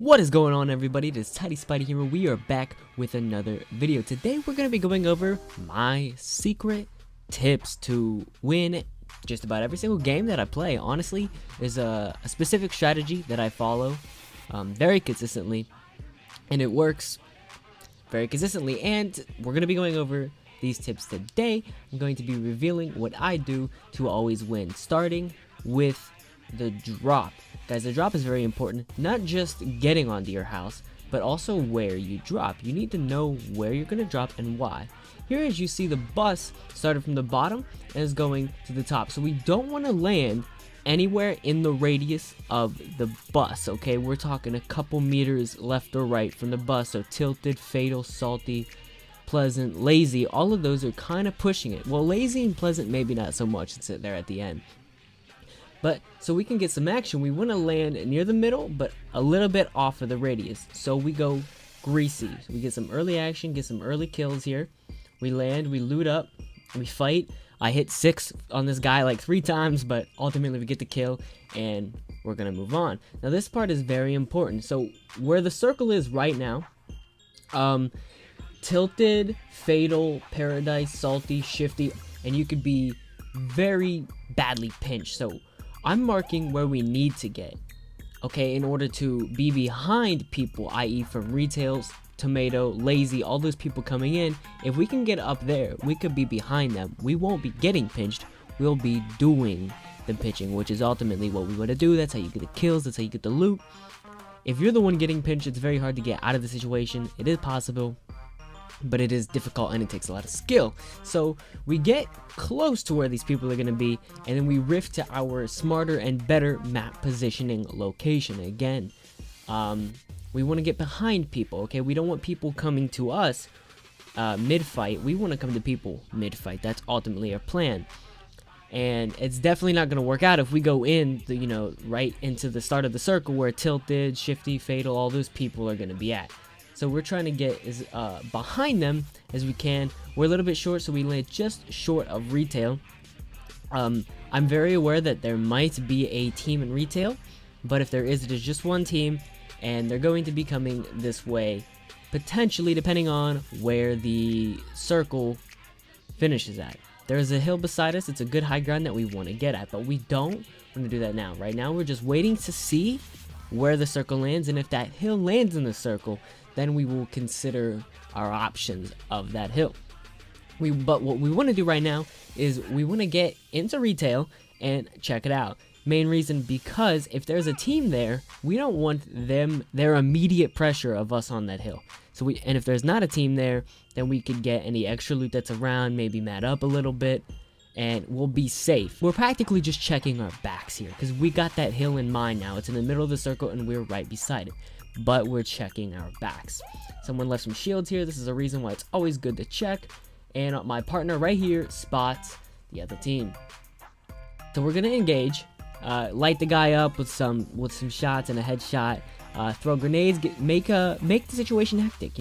What is going on, everybody? It is Tidy Spidey here. We are back with another video. Today we're going to be going over my secret tips to win just about every single game that I play. Honestly, there's a specific strategy that I follow very consistently, and it works very consistently, and we're going to be going over these tips today. I'm going to be revealing what I do to always win, starting with the drop. Guys, the drop is very important, not just getting onto your house, but also where you drop. You need to know where you're going to drop and why. Here, as you see, the bus started from the bottom and is going to the top, so we don't want to land anywhere in the radius of the bus. Okay, we're talking a couple meters left or right from the bus, so tilted, fatal, salty, pleasant, lazy, all of those are kind of pushing it. Well, lazy and pleasant maybe not so much, it's there at the end. But so we can get some action, we want to land near the middle, but a little bit off of the radius. So we go greasy. So we get some early action, get some early kills here. We land, we loot up, we fight. I hit 6 on this guy like 3 times, but ultimately we get the kill, and we're going to move on. Now this part is very important. So where the circle is right now, tilted, fatal, paradise, salty, shifty, and you could be very badly pinched. So I'm marking where we need to get, okay, in order to be behind people, i.e. from retails, tomato, lazy, all those people coming in. If we can get up there, we could be behind them. We won't be getting pinched, we'll be doing the pitching, which is ultimately what we want to do. That's how you get the kills, that's how you get the loot. If you're the one getting pinched, it's very hard to get out of the situation. It is possible, but it is difficult and it takes a lot of skill. So we get close to where these people are going to be, and then we rift to our smarter and better map positioning location. Again, we want to get behind people, okay? We don't want people coming to us mid-fight. We want to come to people mid-fight. That's ultimately our plan. And it's definitely not going to work out if we go in, right into the start of the circle where tilted, shifty, fatal, all those people are going to be at. So we're trying to get as behind them as we can. We're a little bit short, so we land just short of retail. I'm very aware that there might be a team in retail, but if there is, it is just one team, and they're going to be coming this way, potentially, depending on where the circle finishes at. There's a hill beside us. It's a good high ground that we want to get at, but we don't want to do that now. Right now, we're just waiting to see where the circle lands, and if that hill lands in the circle, then we will consider our options of that hill. But what we want to do right now is we want to get into retail and check it out. Main reason, because if there's a team there, we don't want their immediate pressure of us on that hill. And if there's not a team there, then we could get any extra loot that's around, maybe mat up a little bit, and we'll be safe. We're practically just checking our backs here, because we got that hill in mind now. It's in the middle of the circle and we're right beside it, but we're checking our backs. Someone left some shields here. This is a reason why it's always good to check, and my partner right here spots the other team. So we're gonna engage, light the guy up with some shots and a headshot, throw grenades, make the situation hectic.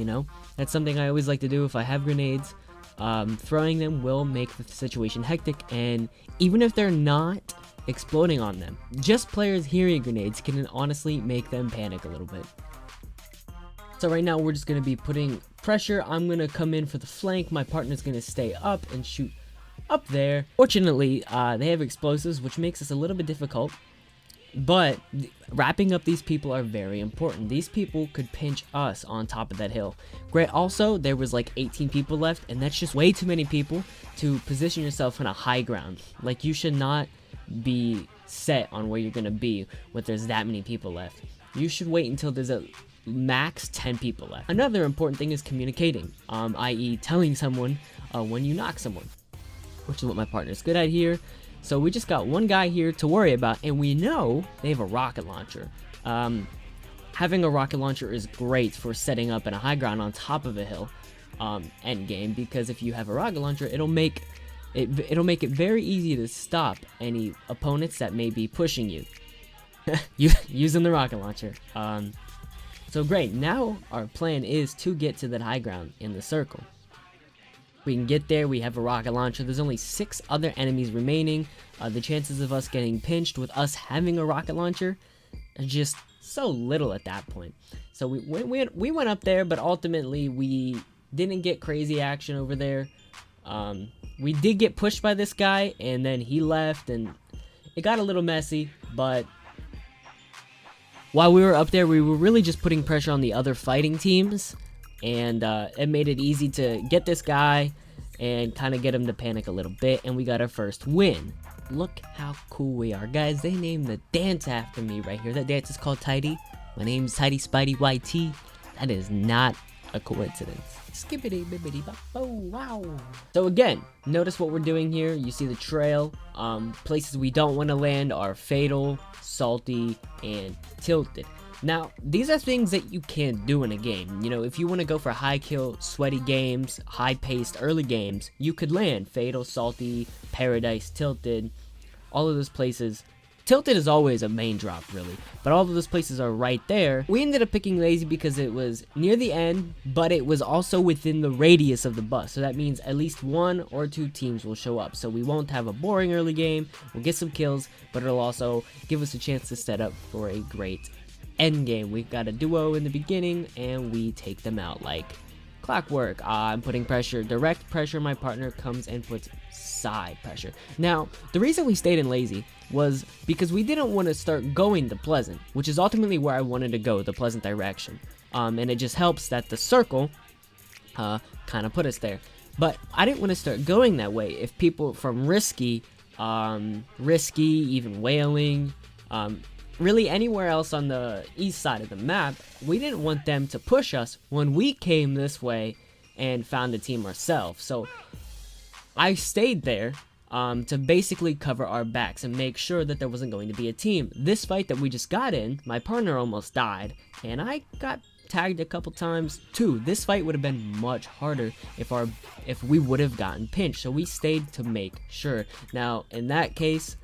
That's something I always like to do if I have grenades. Throwing them will make the situation hectic, and even if they're not exploding on them, just players hearing grenades can honestly make them panic a little bit. So right now we're just going to be putting pressure. I'm going to come in for the flank. My partner's going to stay up and shoot up there. Fortunately, they have explosives, which makes this a little bit difficult, but wrapping up these people are very important. These people could pinch us on top of that hill. Great. Also, there was like 18 people left, and that's just way too many people to position yourself on a high ground. Like, you should not be set on where you're going to be when there's that many people left. You should wait until there's a max 10 people left. Another important thing is communicating, i.e. telling someone when you knock someone, which is what my partner's good at here. So we just got one guy here to worry about, and we know they have a rocket launcher. Having a rocket launcher is great for setting up in a high ground on top of a hill end game, because if you have a rocket launcher, it'll make it very easy to stop any opponents that may be pushing you using the rocket launcher. So great, now our plan is to get to that high ground in the circle. We can get there, we have a rocket launcher, there's only 6 other enemies remaining. The chances of us getting pinched with us having a rocket launcher just so little at that point. So we went up there, but ultimately we didn't get crazy action over there. We did get pushed by this guy, and then he left, and it got a little messy, but while we were up there, we were really just putting pressure on the other fighting teams, and it made it easy to get this guy and kind of get him to panic a little bit, and we got our first win. Look how cool we are, guys. They named the dance after me right here. That dance is called Tidy. My name's Tidy Spidey YT. That is not a coincidence. Skippity bibbity bop. Oh wow. So again, notice what we're doing here. You see the trail. Places we don't want to land are Fatal, Salty, and Tilted. Now, these are things that you can't do in a game. You know, if you want to go for high kill, sweaty games, high paced early games, you could land Fatal, Salty, Paradise, Tilted, all of those places. Tilted is always a main drop, really, but all of those places are right there. We ended up picking Lazy because it was near the end, but it was also within the radius of the bus, so that means at least 1 or 2 teams will show up. So we won't have a boring early game, we'll get some kills, but it'll also give us a chance to set up for a great end game. We've got a duo in the beginning, and we take them out like clockwork. I'm putting pressure, direct pressure. My partner comes and puts side pressure. Now, the reason we stayed in Lazy was because we didn't want to start going to Pleasant, which is ultimately where I wanted to go, the Pleasant direction. And it just helps that the circle kind of put us there. But I didn't want to start going that way. If people from Risky, even Whaling, really anywhere else on the east side of the map, we didn't want them to push us when we came this way and found a team ourselves. So I stayed there to basically cover our backs and make sure that there wasn't going to be a team. This fight that we just got in, my partner almost died, and I got tagged a couple times too. This fight would have been much harder if we would have gotten pinched, so we stayed to make sure. Now in that case,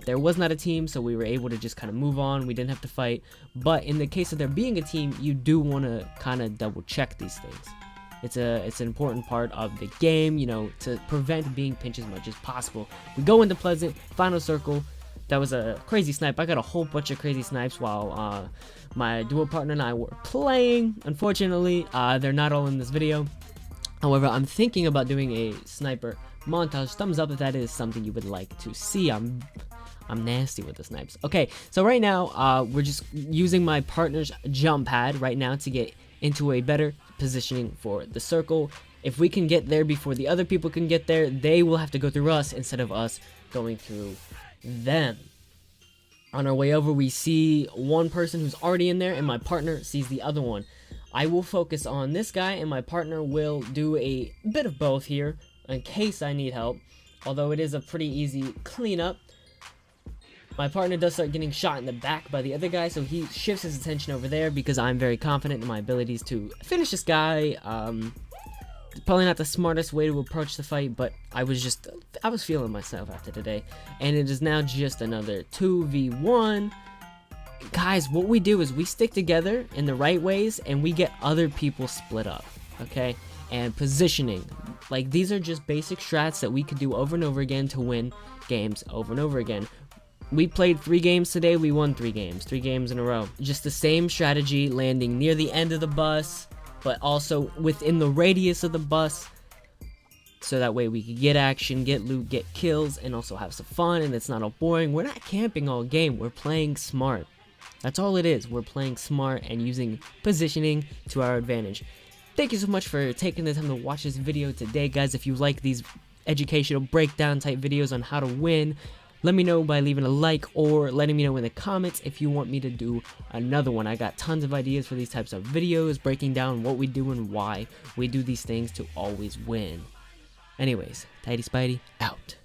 there was not a team, so we were able to just kind of move on. We didn't have to fight. But in the case of there being a team, you do want to kind of double check these things. It's an important part of the game, you know, to prevent being pinched as much as possible. We go into Pleasant, final circle. That was a crazy snipe. I got a whole bunch of crazy snipes while my duo partner and I were playing. Unfortunately, they're not all in this video. However, I'm thinking about doing a sniper montage. Thumbs up if that is something you would like to see. I'm nasty with the snipes. Okay, so right now, we're just using my partner's jump pad right now to get into a better positioning for the circle. If we can get there before the other people can get there, they will have to go through us instead of us going through them. On our way over, we see one person who's already in there, and my partner sees the other one. I will focus on this guy, and my partner will do a bit of both here in case I need help, although it is a pretty easy cleanup. My partner does start getting shot in the back by the other guy, so he shifts his attention over there because I'm very confident in my abilities to finish this guy. Probably not the smartest way to approach the fight, but I was feeling myself after today. And it is now just another 2v1. Guys, what we do is we stick together in the right ways, and we get other people split up, okay? And positioning. Like, these are just basic strats that we could do over and over again to win games over and over again. We played 3 games today, we won 3 games. 3 games in a row. Just the same strategy, landing near the end of the bus, but also within the radius of the bus, so that way we could get action, get loot, get kills, and also have some fun, and it's not all boring. We're not camping all game, we're playing smart. That's all it is, we're playing smart and using positioning to our advantage. Thank you so much for taking the time to watch this video today, guys. If you like these educational breakdown type videos on how to win, let me know by leaving a like or letting me know in the comments if you want me to do another one. I got tons of ideas for these types of videos, breaking down what we do and why we do these things to always win. Anyways, Tidy Spidey, out.